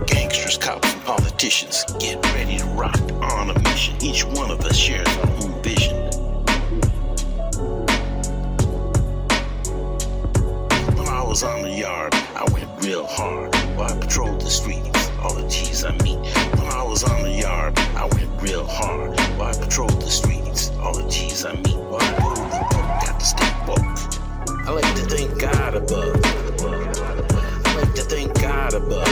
Gangsters, cops, and politicians, get ready to rock on a mission. Each one of us shares our own vision. When I was on the yard, I went real hard. While I patrolled the streets, all the T's I meet. When I was on the yard, I went real hard. While I patrolled the streets, all the T's I meet. While I pulled the dope, got to stay woke. I like to thank God above. I like to thank God above.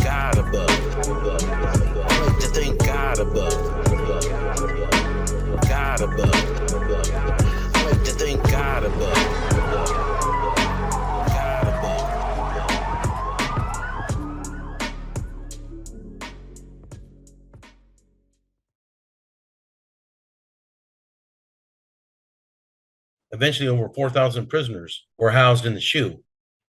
God above. I like to thank God above. God above. I like to thank God above. God above. Eventually, over 4,000 prisoners were housed in the SHU.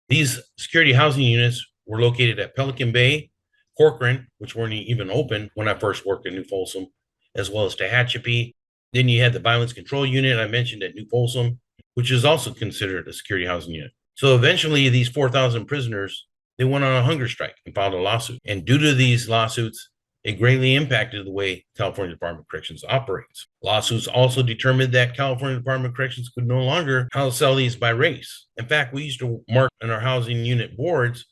These security housing units were located at Pelican Bay, Corcoran, which weren't even open when I first worked in New Folsom, as well as Tehachapi. Then you had the violence control unit I mentioned at New Folsom, which is also considered a security housing unit. So eventually, these 4,000 prisoners, they went on a hunger strike and filed a lawsuit. And due to these lawsuits, it greatly impacted the way California Department of Corrections operates. Lawsuits also determined that California Department of Corrections could no longer house cellies by race. In fact, we used to mark in our housing unit boards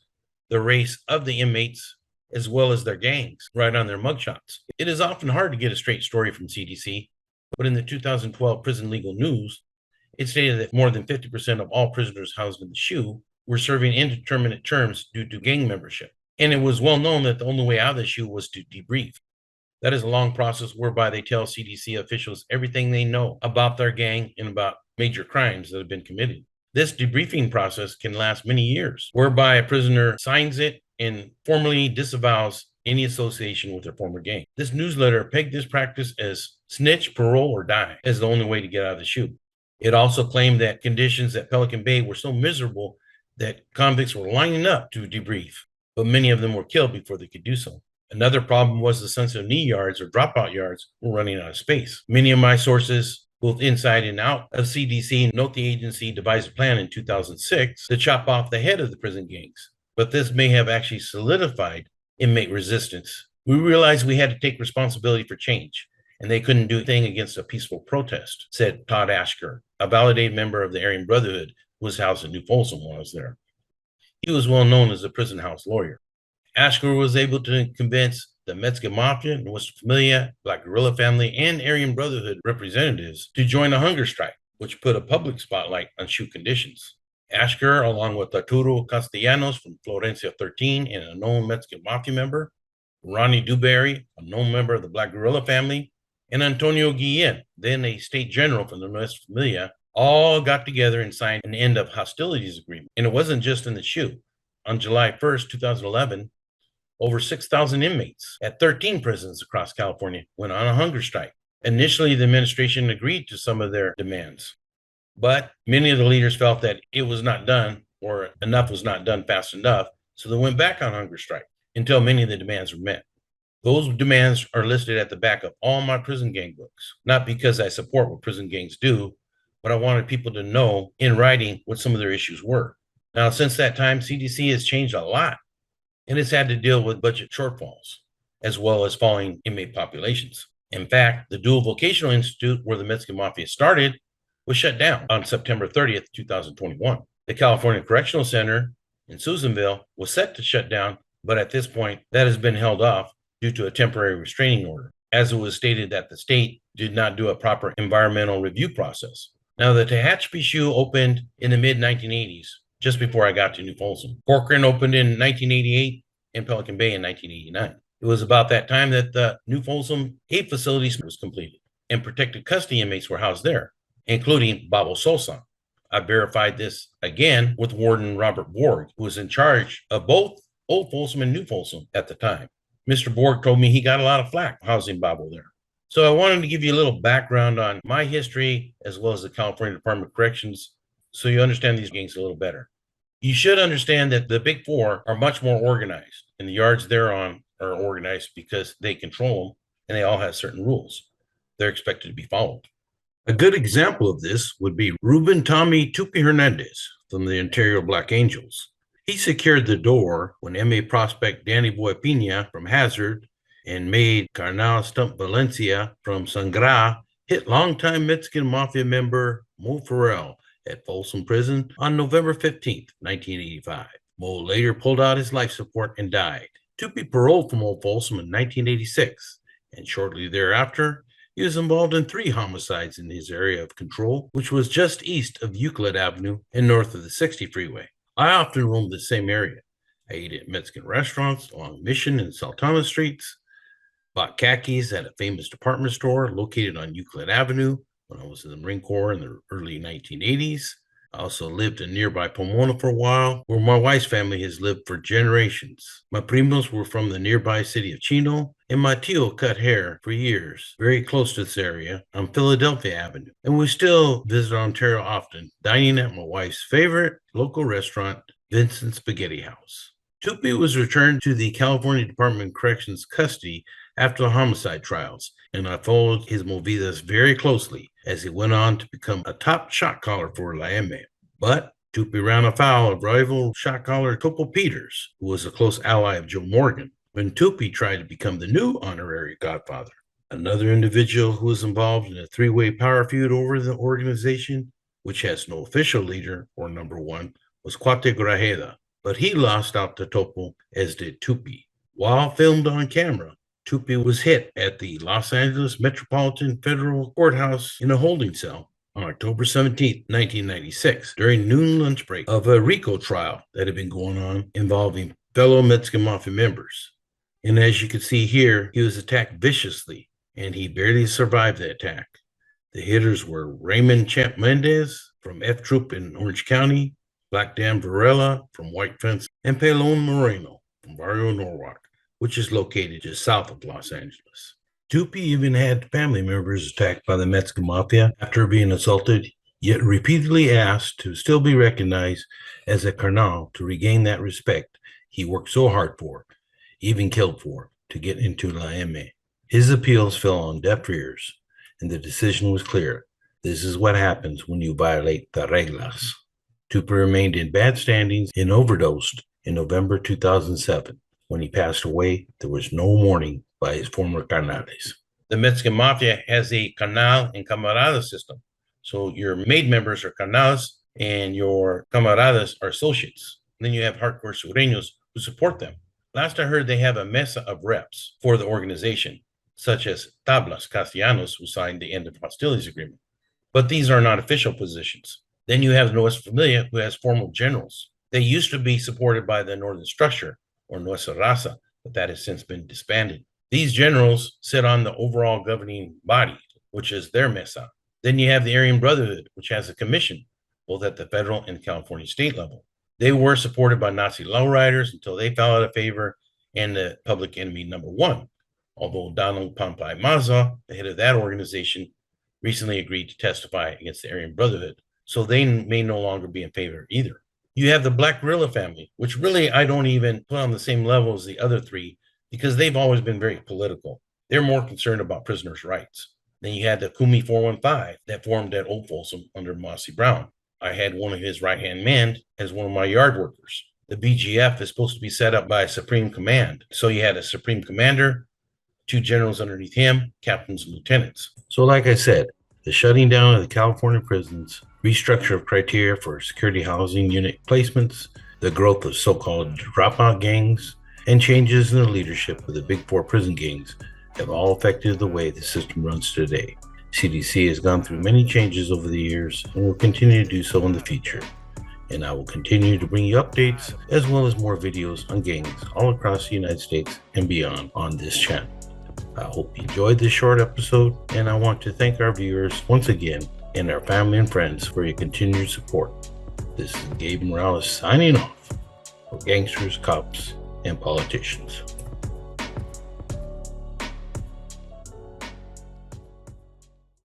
the race of the inmates as well as their gangs right on their mugshots. It is often hard to get a straight story from CDC, but in the 2012 Prison Legal News, it stated that more than 50% of all prisoners housed in the SHU were serving indeterminate terms due to gang membership. And it was well known that the only way out of the SHU was to debrief. That is a long process whereby they tell CDC officials everything they know about their gang and about major crimes that have been committed. This debriefing process can last many years, whereby a prisoner signs it and formally disavows any association with their former gang. This newsletter pegged this practice as snitch, parole, or die as the only way to get out of the SHU. It also claimed that conditions at Pelican Bay were so miserable that convicts were lining up to debrief, but many of them were killed before they could do so. Another problem was the sensitive knee yards or dropout yards were running out of space. Many of my sources, both inside and out of CDC, note the agency devised a plan in 2006 to chop off the head of the prison gangs, but this may have actually solidified inmate resistance. We realized we had to take responsibility for change, and they couldn't do anything against a peaceful protest, said Todd Ashker, a validated member of the Aryan Brotherhood who was housed in New Folsom when I was there. He was well known as a prison house lawyer. Ashker was able to convince the Mexican Mafia, Nuestra Familia, Black Guerrilla Family, and Aryan Brotherhood representatives to join a hunger strike, which put a public spotlight on SHU conditions. Ashker, along with Arturo Castellanos from Florencia 13 and a known Mexican Mafia member, Ronnie Dewberry, a known member of the Black Guerrilla Family, and Antonio Guillen, then a state general from the Nuestra Familia, all got together and signed an end of hostilities agreement. And it wasn't just in the SHU. On July 1st, 2011, over 6,000 inmates at 13 prisons across California went on a hunger strike. Initially, the administration agreed to some of their demands, but many of the leaders felt that it was not done or enough was not done fast enough, so they went back on hunger strike until many of the demands were met. Those demands are listed at the back of all my prison gang books, not because I support what prison gangs do, but I wanted people to know in writing what some of their issues were. Now, since that time, CDC has changed a lot, and it's had to deal with budget shortfalls, as well as falling inmate populations. In fact, the Dual Vocational Institute, where the Mexican Mafia started, was shut down on September 30th, 2021. The California Correctional Center in Susanville was set to shut down, but at this point, that has been held off due to a temporary restraining order, as it was stated that the state did not do a proper environmental review process. Now, the Tehachapi SHU opened in the mid-1980s, just before I got to New Folsom. Corcoran opened in 1988 and Pelican Bay in 1989. It was about that time that the New Folsom 8 facility was completed and protected custody inmates were housed there, including Babo Sosa, I verified this again with Warden Robert Borg, who was in charge of both Old Folsom and New Folsom at the time. Mr. Borg told me he got a lot of flack for housing bobble there. So I wanted to give you a little background on my history as well as the California Department of Corrections so you understand these gangs a little better. You should understand that the big four are much more organized, and the yards they're on are organized because they control them and they all have certain rules. They're expected to be followed. A good example of this would be Ruben Tommy Tupi Hernandez from the Ontario Black Angels. He secured the door when MA prospect Danny Boy Pina from Hazard and made Carnal Stump Valencia from Sangra hit longtime Mexican Mafia member Mo Farrell at Folsom Prison on November 15th, 1985. Mo later pulled out his life support and died. Tupi paroled from Old Folsom in 1986, and shortly thereafter, he was involved in 3 homicides in his area of control, which was just east of Euclid Avenue and north of the 60 freeway. I often roamed the same area. I ate at Mexican restaurants along Mission and Sultana Streets, bought khakis at a famous department store located on Euclid Avenue when I was in the Marine Corps in the early 1980s. I also lived in nearby Pomona for a while, where my wife's family has lived for generations. My primos were from the nearby city of Chino, and my tío cut hair for years, very close to this area on Philadelphia Avenue. And we still visit Ontario often, dining at my wife's favorite local restaurant, Vincent's Spaghetti House. Tupi was returned to the California Department of Corrections custody after the homicide trials, and I followed his movidas very closely as he went on to become a top shot caller for La M. But Tupi ran afoul of rival shot caller Topo Peters, who was a close ally of Joe Morgan, when Tupi tried to become the new honorary godfather. Another individual who was involved in a 3-way power feud over the organization, which has no official leader or number one, was Cuate Grajeda, but he lost out to Topo, as did Tupi. While filmed on camera, Tupi was hit at the Los Angeles Metropolitan Federal Courthouse in a holding cell on October 17, 1996, during noon lunch break of a RICO trial that had been going on involving fellow Mexican Mafia members. And as you can see here, he was attacked viciously, and he barely survived the attack. The hitters were Raymond Champ Mendez from F Troop in Orange County, Black Dan Varela from White Fence, and Pelon Moreno from Barrio Norwalk, which is located just south of Los Angeles. Tupi even had family members attacked by the Mexican Mafia after being assaulted, yet repeatedly asked to still be recognized as a carnal to regain that respect he worked so hard for, even killed for, to get into La M. His appeals fell on deaf ears, and the decision was clear. This is what happens when you violate the reglas. Tupi remained in bad standings and overdosed in November 2007. When he passed away, there was no mourning by his former carnales. The Mexican Mafia has a carnal and camarada system. So your maid members are carnals and your camaradas are associates. And then you have hardcore sureños who support them. Last I heard, they have a mesa of reps for the organization, such as Tablas Castellanos, who signed the end of hostilities agreement. But these are not official positions. Then you have Nuestra Familia, who has formal generals. They used to be supported by the Northern Structure, or Nuestra Raza, but that has since been disbanded. These generals sit on the overall governing body, which is their mesa. Then you have the Aryan Brotherhood, which has a commission, both at the federal and California state level. They were supported by Nazi lowriders until they fell out of favor and the public enemy number one. Although Donald Pompey Maza, the head of that organization, recently agreed to testify against the Aryan Brotherhood, so they may no longer be in favor either. You have the Black Guerrilla family, which really I don't even put on the same level as the other three because they've always been very political. They're more concerned about prisoners' rights. Then you had the Kumi 415 that formed at Old Folsom under Mossy Brown. I had one of his right-hand men as one of my yard workers. The BGF is supposed to be set up by a Supreme Command. So you had a Supreme Commander, 2 generals underneath him, captains and lieutenants. So like I said, the shutting down of the California prisons, restructure of criteria for security housing unit placements, the growth of so-called dropout gangs, and changes in the leadership of the Big Four prison gangs have all affected the way the system runs today. CDC has gone through many changes over the years and will continue to do so in the future. And I will continue to bring you updates as well as more videos on gangs all across the United States and beyond on this channel. I hope you enjoyed this short episode, and I want to thank our viewers once again and our family and friends for your continued support. This is Gabe Morales signing off for Gangsters, Cops, and Politicians.